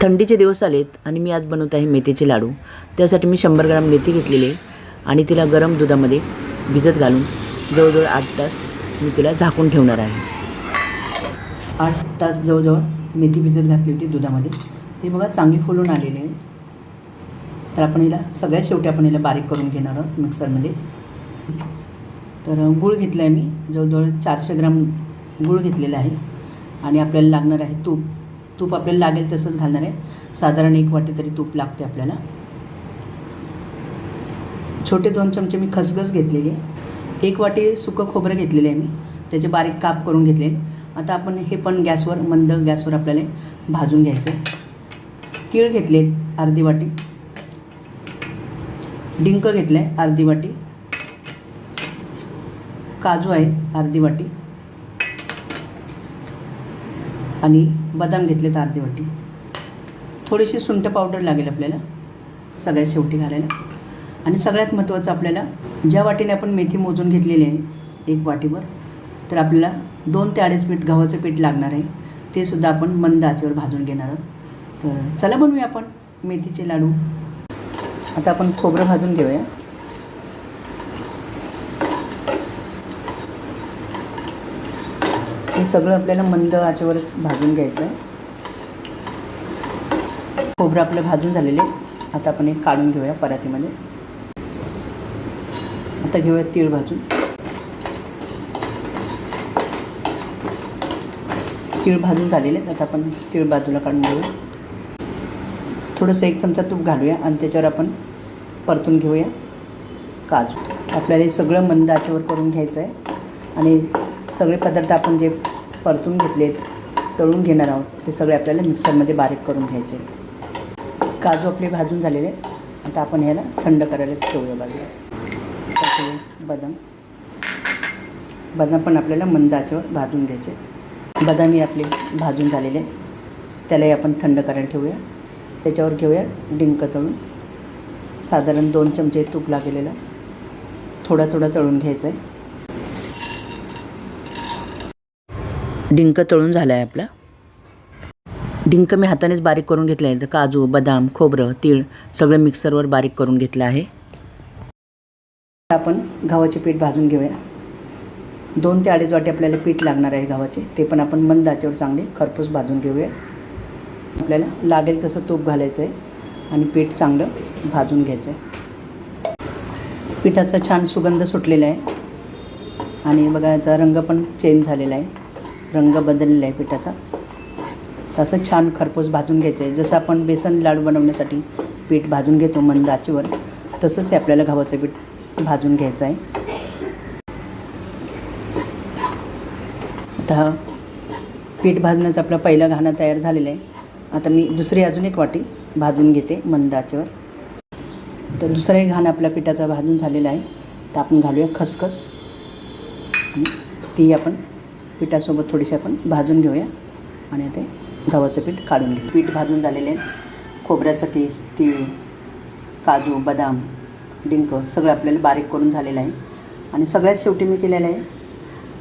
थंडीचे दिवस आलेत आणि मी आज बनवत आहे मेथीचे लाडू। त्यासाठी मी 100 ग्राम मेथी घेतलेली आहे आणि तिला गरम दुधामध्ये भिजत घालून जवळजवळ 8 तास मी तिला झाकून ठेवणार आहे। 8 तास जवळजवळ मेथी भिजत घातली होती दुधामध्ये। ते बघा चांगली फुलून आलेली आहे। तर आपण हिला सगळ्यात शेवटी आपण हिला बारीक करून घेणार आहोत मिक्सरमध्ये। तर गूळ घेतला आहे मी, जवळजवळ 400 ग्राम गूळ घेतलेला आहे आणि आपल्याला लागणार आहे तूप। तूप आपल्याला लागेल तसंच घालणार आहे, साधारण 1 वाटी तरी तूप लागते आपल्याला। छोटे 2 चमचे मी खसखस घेतलेली आहे। 1 वाटी सुकं खोबरं घेतलेलं आहे मी, त्याचे बारीक काप करून घेतले। आता आपण हे पण गॅसवर मंद गॅसवर आपल्याला भाजून घ्यायचं आहे। तीळ घेतले अर्धी वाटी, डिंक घेतले अर्धी वाटी, काजू आहे अर्धी वाटी आणि बदाम घेतलेत अर्धी वाटी। थोडीशी सुंठ पावडर लागेल आपल्याला सगळ्यात शेवटी घालायला। आणि सगळ्यात महत्त्वाचं, आपल्याला ज्या वाटीने आपण मेथी मोजून घेतलेली आहे 1 वाटीवर, तर आपल्याला 2 ते 2.5 पीठ गव्हाचं पीठ लागणार आहे। ते सुद्धा आपण मंद आचेवर भाजून घेणार आहोत। तर चला बनवूया आपण मेथीचे लाडू। आता आपण खोबरं भाजून घेऊया। हे सगळं आपल्याला मंद आचेवरच भाजून घ्यायचं आहे। खोबरं आपलं भाजून झालेले, आता आपण हे काढून घेऊया परातीमध्ये। आता घेऊया तीळ भाजून। तीळ भाजून झालेले, आता आपण तीळ बाजूला काढून घेऊया। थोडंसं 1 चमचा तूप घालूया आणि त्याच्यावर आपण परतून घेऊया काजू। आपल्याला हे सगळं मंद आचेवर करून घ्यायचं आहे आणि सगळे पदार्थ आपण जे परतून घेतले तळून घेणार आहोत ते सगळे आपल्याला मिक्सरमध्ये बारीक करून घ्यायचे। काजू आपले भाजून झालेले, आता आपण ह्याला थंड करायला ठेवूया बाजूला। बदाम पण आपल्याला मंद आचेवर भाजून घ्यायचे। बदामही आपले भाजून झालेले, त्यालाही आपण थंड करायला ठेवूया। त्याच्यावर घेऊया डिंक तळून, साधारण 2 चमचे तूप लागलेलं थोडा थोडा तळून घ्यायचं आहे। डिंक तळून झाला आहे आपला। डिंक मी हातानेच बारीक करून घेतला आहे। तर काजू, बदाम, खोबरं, तीळ सगळं मिक्सरवर बारीक करून घेतलं आहे। आपण गव्हाचे पीठ भाजून घेऊया। 2 ते 2.5 वाटी आपल्याला पीठ लागणार आहे गव्हाचे, ते पण आपण मंद आचेवर चांगले खरपूस भाजून घेऊया। आपल्याला लागेल तसं तूप घालायचं आहे आणि पीठ चांगलं भाजून घ्यायचं आहे। पिठाचा छान सुगंध सुटलेला आहे आणि बघा याचा रंग पण चेंज झालेला आहे, रंग बदललेला आहे पिठाचा। तसं छान खरपूस भाजून घ्यायचं आहे। जसं आपण बेसन लाडू बनवण्यासाठी पीठ भाजून घेतो मंद आचेवर, तसंच हे आपल्याला गव्हाचं पीठ भाजून घ्यायचं आहे। आता पीठ भाजण्याचा आपला पहिला घाणा तयार झालेला आहे। आता मी दुसरी अजून 1 वाटी भाजून घेते मंद आचेवर। तर दुसराही घाणा आपल्या पिठाचा भाजून झालेला आहे। तर आपण घालूया खसखस आणि ती आपण पिठासोबत थोडीशी आपण भाजून घेऊया आणि आता गव्हाचं पीठ काढून घेऊ। पीठ भाजून झालेले आहे। खोबऱ्याचं किस, तीळ, काजू, बदाम, डिंक सगळं आपल्याला बारीक करून झालेलं आहे। आणि सगळ्यात शेवटी मी केलेलं आहे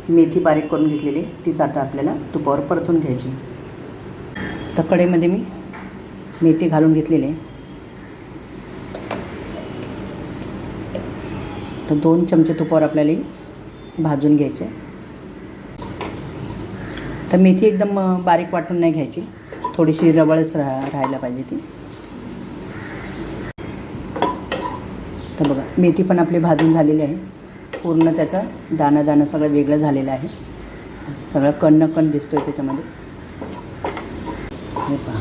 मेथी बारीक करून घेतलेली, तीच आता आपल्याला तुपावर परतून घ्यायची। तर कढईमध्ये मी मेथी घालून घेतलेली आहे। तर 2 चमचे तुपावर आपल्याला भाजून घ्यायचे। तर मेथी एकदम बारीक वाटून नाही घ्यायची, थोडीशी रबळच राहायला पाहिजे ती। तर बघा मेथी पण आपली भाजून झालेली आहे, पूर्ण त्याचा दाणा दाणा सगळं वेगळं झालेलं आहे, सगळं कण कण दिसतोय त्याच्यामध्ये। हे पहा,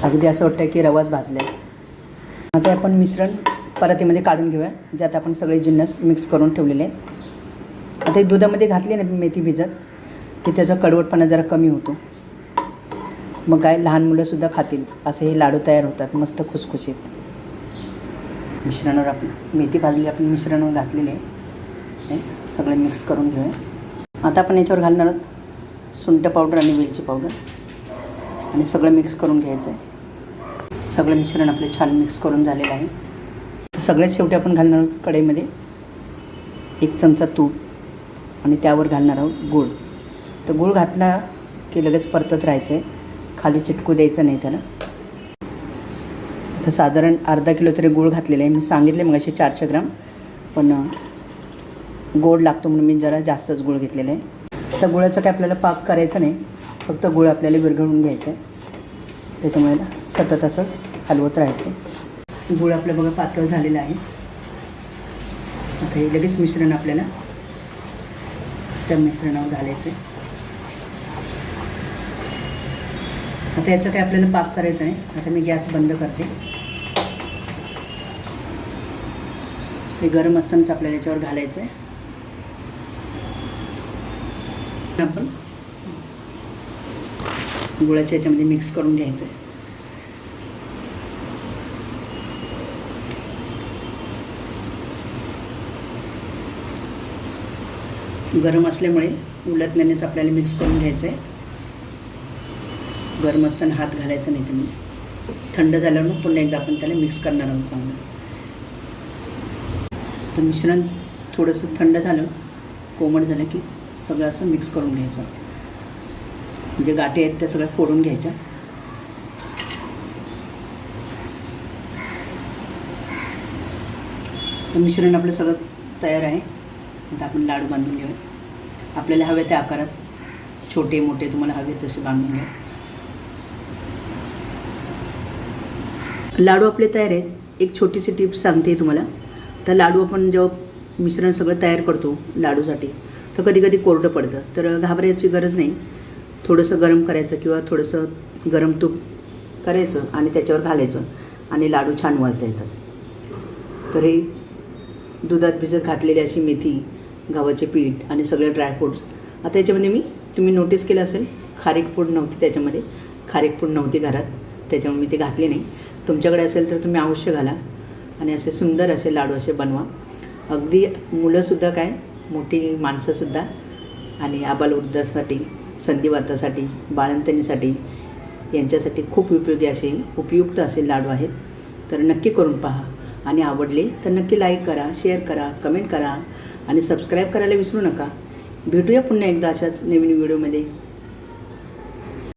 अगदी असं वाटतं की रवाच भाजला आहे। आता आपण मिश्रण परातीमध्ये काढून घेऊया, ज्यात आपण सगळे जिन्नस मिक्स करून ठेवलेले आहेत। आता दुधामध्ये घातली ना मेथी भिजत की त्याचा कडवटपणा जरा कमी होतो, मग काय लहान मुलंसुद्धा खातील असे हे लाडू तयार होतात मस्त खुसखुशीत। मिश्रणावर आपण मेथी भाजली आपण मिश्रणावर घातलेले आहे, सगळे मिक्स करून घेऊया। आता आपण याच्यावर घालणार आहोत सुंठ पावडर आणि वेलची पावडर आणि सगळं मिक्स करून घ्यायचं आहे। सगळं मिश्रण आपले छान मिक्स करून झालेलं आहे। तर सगळ्यात शेवटी आपण घालणार आहोत कढईमध्ये 1 चमचा तूप आणि त्यावर घालणार आहोत गूळ। तर गूळ घातला की लगेच परतत राहायचं आहे, खाली चिटकू द्यायचं नाही त्याला. तर साधारण अर्धा किलो तरी गूळ घातलेला आहे. मी सांगितले मग असे 400 ग्राम, पण गोड लागतो म्हणून मी जरा जास्तच गूळ घेतलेला आहे. तर गुळाचं काय आपल्याला पाक करायचा नाही, फक्त गूळ आपल्याला विरघळून घ्यायचं आहे. त्याच्यामुळे सतत असं हलवत राहायचं. गूळ आपलं बघा पातळ झालेलं आहे. आता हे लगेच मिश्रण आपल्याला त्या मिश्रणावर घालायचं आहे. आता याचं काय आपल्याला पाक करायचं आहे. आता मी गॅस बंद करते. ते गरम असतानाच आपल्याला याच्यावर घालायचं आहे. आपण गुळाच्या याच्यामध्ये मिक्स करून घ्यायचं आहे. गरम असल्यामुळे उलटण्यानेच आपल्याला मिक्स करून घ्यायचं आहे. गरम असताना हात घालायचा नाही त्यामुळे. थंड झाल्यावर पुन्हा एकदा आपण त्याला मिक्स करणार आहोत चांगलं. तर मिश्रण थोडंसं थंड झालं, कोमट झालं की सगळं असं मिक्स करून घ्यायचं. म्हणजे गाठी आहेत त्या सगळ्या फोडून घ्यायच्या. तर मिश्रण आपलं सगळं तयार आहे. आता आपण लाडू बांधून घेऊया. आपल्याला हवे त्या आकारात, छोटे मोठे तुम्हाला हवे तसे बांधून घ्या. लाडू आपले तयार आहेत. एक छोटीशी टिप्स सांगते तुम्हाला. तर लाडू आपण जेव्हा मिश्रण सगळं तयार करतो लाडूसाठी, तर कधी कधी कोरडं पडतं. तर घाबरायची गरज नाही. थोडंसं गरम करायचं किंवा थोडंसं गरम तूप करायचं आणि त्याच्यावर घालायचं आणि लाडू छान वळता येतात. तर हे दुधात भिजत घातलेली अशी मेथी, गव्हाचे पीठ आणि सगळे ड्रायफ्रूट्स. आता याच्यामध्ये तुम्ही नोटीस केलं असेल, खारीक पूड नव्हती त्याच्यामध्ये. खारीक पूड नव्हती घरात, त्याच्यामुळे मी ते घातले नाही. तुमच्याकडे असेल तर तुम्ही अवश्य घाला आणि असे सुंदर असे लाडू असे बनवा. अगदी मुलंसुद्धा काय, मोठी माणसंसुद्धा आणि आबालवृद्धासाठी, संधिवातासाठी, बाळंतणीसाठी यांच्यासाठी खूप उपयुक्त असे लाडू आहेत. तर नक्की करून पहा आणि आवडले तर नक्की लाईक करा, शेअर करा, कमेंट करा आणि सबस्क्राईब करायला विसरू नका. भेटूया पुन्हा एकदा अशाच नवीन व्हिडिओमध्ये.